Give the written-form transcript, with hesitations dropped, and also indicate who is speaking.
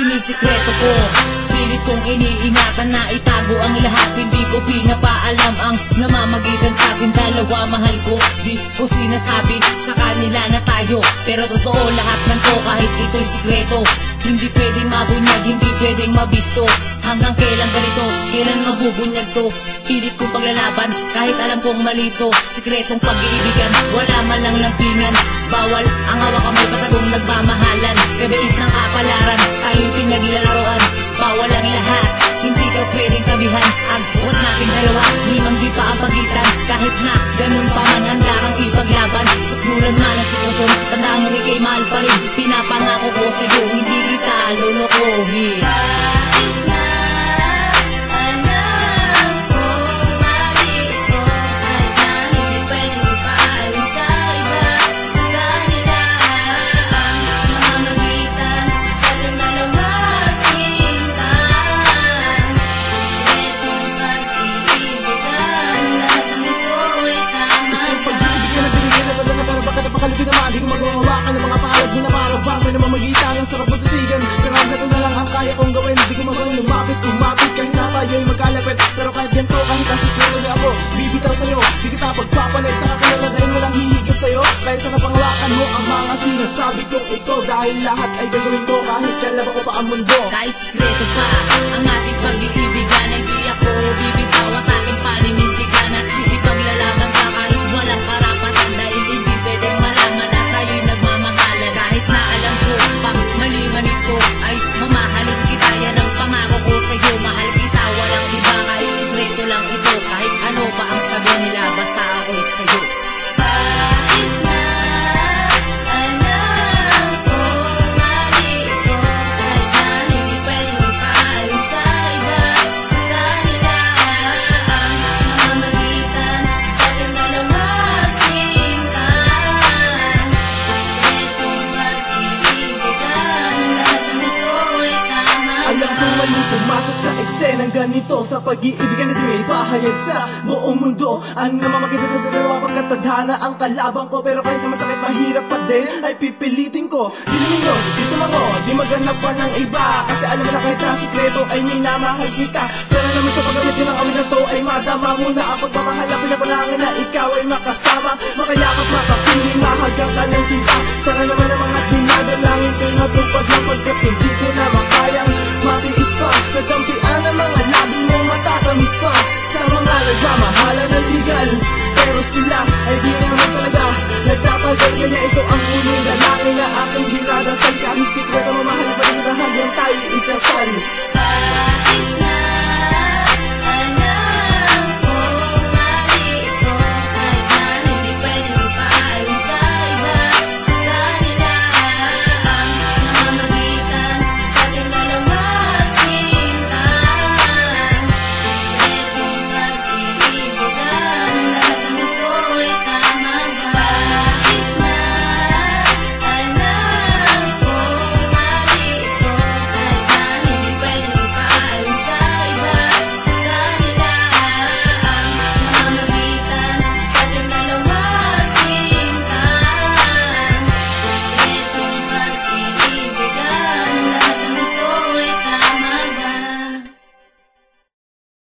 Speaker 1: sinisikreto ko. Pilit kong iniingatan na itago ang lahat. Hindi ko pinapaalam ang namamagitan sa ating dalawa. Mahal ko, di ko sinasabi sa kanila na tayo, pero totoo lahat ng to kahit ito'y sikreto. Hindi pwedeng mabunyag, hindi pwedeng mabisto. Hanggang kailan ganito, kailan mabubunyag to? Pilit kong paglalaban, kahit alam kong malito. Sikretong pag-iibigan, wala man lang lampingan. Bawal ang hawak kamay, patagong nagmamahalan. Kabait ng kapalaran, tayo'y pinaglalaroan. Bawal ang lahat, hindi ka pwedeng tabihan. Agwat nating dalawa, limang di pa ang pagitan. Kahit na ganun pa man, handa kang ipaglaban. Sakdulan man ang sitwasyon, tandaan mo rin kay mahal pa rin. Pinapangako ko sa'yo, hindi kita lolokohin.
Speaker 2: Di ko magawakan ng mga palad, ginaparagbang may namamagitan ang sarap magtitigan. Pero hanggang na lang ang kaya kong gawin. Di ko magang lumapit kahit na tayo'y magkalapit. Pero kahit ganito, kahit nasikreto di ako bibitaw sa'yo, di kita pagpapalit. Sa kakilalagayin walang hihigit sa'yo. Kaya sana panghawakan mo ang mga sinasabi kong ito. Dahil lahat ay gagawin ko kahit kalaba ko pa ang mundo.
Speaker 1: Kahit sikreto pa ang ating pag-iibigan, ay di ako bibitaw at aking paninindigan. At ipaglalaban ka kahit walang karapatan. Dahil hindi pwedeng malaman na tayo'y nagmamahalan. Kahit na alam ko pang mali man ito, ay mamahalin kita. Yan ang pangako ko sa'yo, mahal kita, walang iba. Kahit sikreto lang ito, kahit ano pa ang sabi nila, basta ako'y sa'yo. Kahit na alam ko mali ito, kahit na hindi pwedeng ipaalis sa iba, sa kanila ang namamagitan sa ating dalawa. Sintahan, sikretong pag-iibigan, lahat ng ito ay tama.
Speaker 2: Alam kong maling pumasok sa eksenang ganito. Sa pag-iibigan na di may pahayag sa buong mundo. Ang namamakita sa dalawa pagkatadhana ang kalabang ko. Pero kahit na masakit, mahirap pa din, ay pipilitin ko. Di lumingo, di tumango, di maghanap pa ng iba. Kasi alam mo na kahit na sikreto ay minamahal kita. Sana naman sa paggamit ko ng awit na to ay madama mo na ang pagmamahal na pinapanangan na ikaw ay makasama. Makayakap, makapiling, mahagang ka ng sinta. Sana naman ang mga dinadalangin ko'y matupad na pagkat hindi ko na